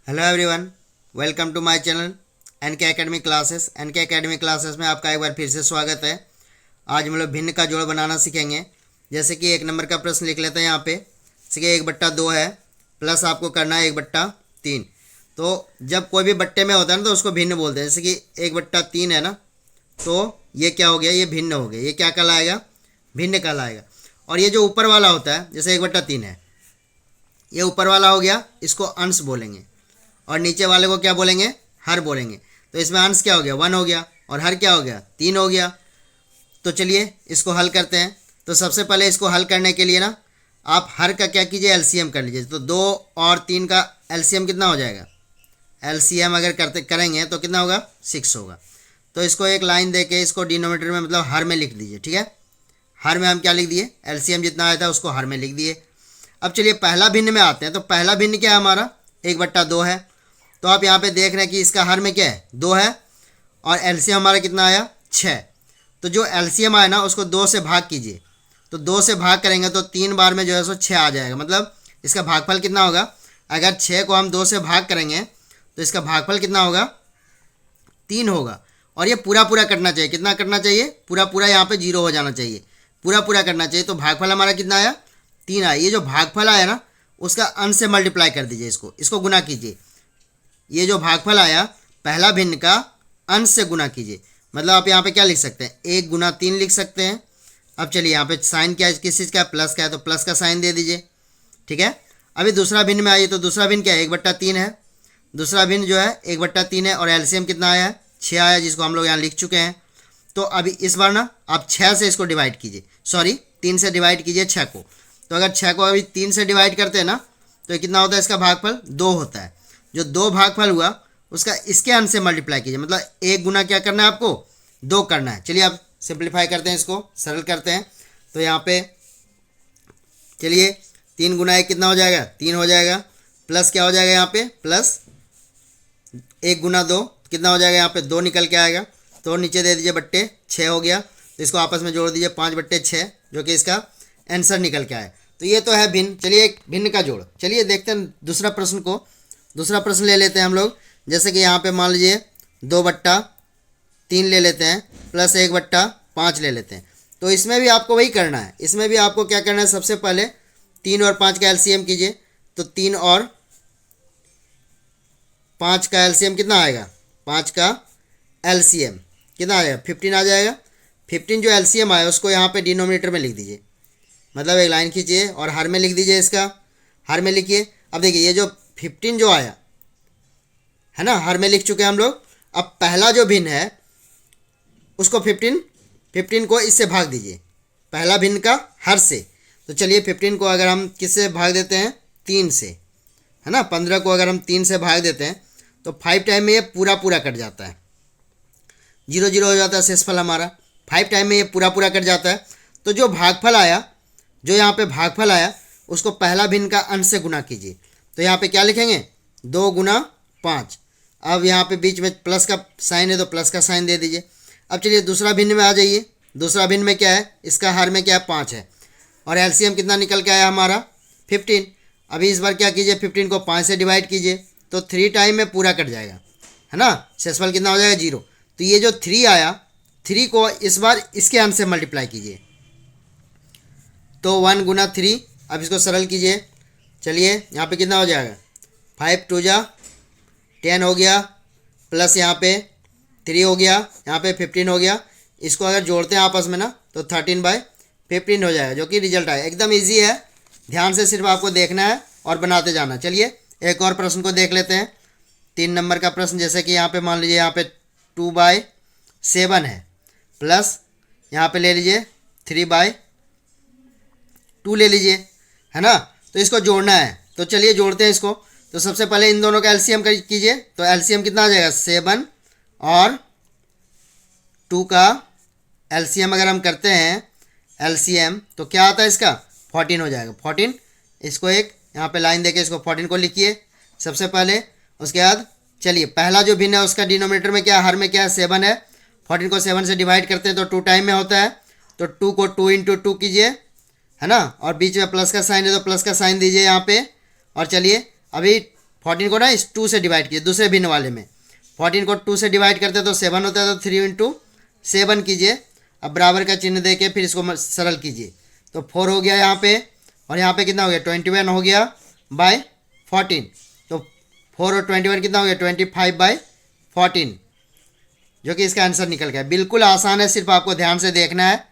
Hello everyone, welcome to my channel NK academy classes. NK academy classes में आपका एक बार फिर से स्वागत है। आज हम लोग भिन्न का जोड़ बनाना सीखेंगे। जैसे कि एक नंबर का प्रश्न लिख लेते हैं यहाँ पे। जैसे कि 1/2 है प्लस आपको करना है 1/3। तो जब कोई भी बट्टे में होता है ना तो उसको भिन्न बोलते हैं। जैसे कि 1/3 है ना, तो ये क्या हो गया, ये भिन्न हो गया। ये क्या कहलाएगा, भिन्न कहलाएगा। और ये जो ऊपर वाला होता है, जैसे 1/3 है, ये ऊपर वाला हो गया, इसको अंश बोलेंगे। और नीचे वाले को क्या बोलेंगे, हर बोलेंगे। तो इसमें अंश क्या हो गया, 1 हो गया, और हर क्या हो गया, 3 हो गया। तो चलिए इसको हल करते हैं। तो सबसे पहले इसको हल करने के लिए ना आप हर का क्या कीजिए, एलसीएम कर लीजिए। तो 2 और 3 का एलसीएम कितना हो जाएगा, एलसीएम अगर करेंगे तो कितना होगा, 6 होगा। तो इसको एक लाइन दे के इसको डिनोमिनेटर में मतलब हर में लिख दीजिए। ठीक है, हर में हम क्या लिख दिए, एलसीएम जितना आया था उसको हर में लिख दिए। अब चलिए पहला भिन्न में आते हैं। तो पहला भिन्न क्या है हमारा, 1/2 है। तो आप यहाँ पे देख रहे हैं कि इसका हर में क्या है, 2 है, और एलसीएम हमारा कितना आया, 6। तो जो एलसीएम आया ना उसको 2 से भाग कीजिए। तो 2 से भाग करेंगे तो 3 बार में जो है सो 6 आ जाएगा। मतलब इसका भागफल कितना होगा, अगर 6 को हम 2 से भाग करेंगे तो इसका भागफल कितना होगा, 3 होगा। और ये पूरा पूरा करना चाहिए। कितना करना चाहिए, पूरा पूरा, यहाँ पे 0 हो जाना चाहिए, पूरा पूरा करना चाहिए। तो भागफल हमारा कितना आया, 3 आया। ये जो भागफल आया ना उसका अंश से मल्टीप्लाई कर दीजिए, इसको गुना कीजिए। ये जो भागफल आया पहला भिन्न का अंश से गुना कीजिए। मतलब आप यहाँ पे क्या लिख सकते हैं, 1 × 3 लिख सकते हैं। अब चलिए यहाँ पे साइन क्या है, किस चीज़ का है, प्लस का है, तो प्लस का साइन दे दीजिए। ठीक है, अभी दूसरा भिन्न में आइए। तो दूसरा भिन्न क्या है, 1/3 है। दूसरा भिन्न जो है 1/3 है, और एलसीएम कितना आया है, 6 आया, जिसको हम लोग यहाँ लिख चुके हैं। तो अभी इस बार ना आप 6 से इसको डिवाइड कीजिए, सॉरी 3 से डिवाइड कीजिए 6 को। तो अगर 6 को अभी 3 से डिवाइड करते हैं ना तो ये कितना होता है, इसका भागफल 2 होता है। जो 2 भागफल हुआ उसका इसके अंश से मल्टीप्लाई कीजिए। मतलब 1 गुना क्या करना है आपको, 2 करना है। चलिए आप सिंप्लीफाई करते हैं, इसको सरल करते हैं। तो यहाँ पे चलिए 3 × 1 कितना हो जाएगा, 3 हो जाएगा। प्लस क्या हो जाएगा यहाँ पे, प्लस 1 × 2 कितना हो जाएगा, यहाँ पे 2 निकल के आएगा। तो नीचे दे दीजिए बट्टे 6 हो गया। तो इसको आपस में जोड़ दीजिए, 5/6, जो कि इसका आंसर निकल के आए। तो ये तो है भिन्न। चलिए एक भिन्न का जोड़, चलिए देखते हैं दूसरा प्रश्न को। दूसरा प्रश्न ले लेते हैं हम लोग। जैसे कि यहाँ पे मान लीजिए 2/3 ले लेते हैं, प्लस 1/5 ले लेते हैं। तो इसमें भी आपको वही करना है। इसमें भी आपको क्या करना है, सबसे पहले 3 और 5 का एलसीएम कीजिए। तो 3 और 5 का एलसीएम कितना आएगा, 5 का एलसीएम कितना आ जाएगा, 15 आ जाएगा। 15 जो एलसीएम आया उसको यहाँ पे डिनोमिनेटर में लिख दीजिए। मतलब एक लाइन खींचिए और हर में लिख दीजिए, इसका हर में लिखिए। अब देखिए ये जो 15 जो आया है ना, हर में लिख चुके हैं हम लोग। अब पहला जो भिन्न है उसको 15 को इससे भाग दीजिए, पहला भिन्न का हर से। तो चलिए 15 को अगर हम किससे भाग देते हैं, 3 से, है ना। 15 को अगर हम 3 से भाग देते हैं तो 5 टाइम में ये पूरा पूरा कट जाता है, 0 0 हो जाता है शेषफल हमारा। 5 टाइम में ये पूरा पूरा कट जाता है। तो जो भागफल आया, जो यहाँ पे भागफल आया उसको पहला भिन्न का अंश से गुना कीजिए। तो यहाँ पे क्या लिखेंगे, 2 × 5। अब यहाँ पे बीच में प्लस का साइन है तो प्लस का साइन दे दीजिए। अब चलिए दूसरा भिन्न में आ जाइए। दूसरा भिन्न में क्या है, इसका हर में क्या है, 5 है, और एलसीएम कितना निकल के आया हमारा, 15। अभी इस बार क्या कीजिए, 15 को 5 से डिवाइड कीजिए। तो 3 टाइम में पूरा कट जाएगा, है ना। शेषफल कितना हो जाएगा, 0। तो ये जो 3 आया, 3 को इस बार इसके अंश से मल्टीप्लाई कीजिए। तो 1 × 3। अब इसको सरल कीजिए। चलिए यहाँ पे कितना हो जाएगा, 5 × 2 = 10 हो गया, प्लस यहाँ पे 3 हो गया, यहाँ पे 15 हो गया। इसको अगर जोड़ते हैं आपस में ना तो 13/15 हो जाएगा, जो कि रिजल्ट आया। एकदम इजी है, ध्यान से सिर्फ आपको देखना है और बनाते जाना। चलिए एक और प्रश्न को देख लेते हैं, 3 नंबर का प्रश्न। जैसे कि यहाँ पे मान लीजिए यहाँ पे 2/7 है, प्लस यहाँ पे ले लीजिए 3/2 ले लीजिए, है ना। तो इसको जोड़ना है। तो चलिए जोड़ते हैं इसको। तो सबसे पहले इन दोनों का एलसीएम कीजिए। तो एलसीएम कितना आ जाएगा, 7 और 2 का एलसीएम अगर हम करते हैं एलसीएम तो क्या आता है इसका, 14 हो जाएगा। 14, इसको एक यहाँ पे लाइन देके इसको 14 को लिखिए सबसे पहले। उसके बाद चलिए पहला जो भिन्न है उसका डिनोमिनेटर में क्या, हर में क्या है, 7 है। 14 को 7 से डिवाइड करते हैं तो 2 टाइम में होता है। तो 2 को 2 × 2 कीजिए, है ना। और बीच में प्लस का साइन है तो प्लस का साइन दीजिए यहाँ पे। और चलिए अभी 14 को ना इस 2 से डिवाइड कीजिए, दूसरे भिन्न वाले में 14 को 2 से डिवाइड करते तो 7 होता है, तो 3 इंटू 7 कीजिए। अब बराबर का चिन्ह दे के फिर इसको सरल कीजिए, तो 4 हो गया यहाँ पे, और यहाँ पे कितना हो गया 21 हो गया बाय 14, तो 4 और 21 कितना हो गया 25 बाय 14, जो कि इसका आंसर निकल गया। बिल्कुल आसान है, सिर्फ आपको ध्यान से देखना है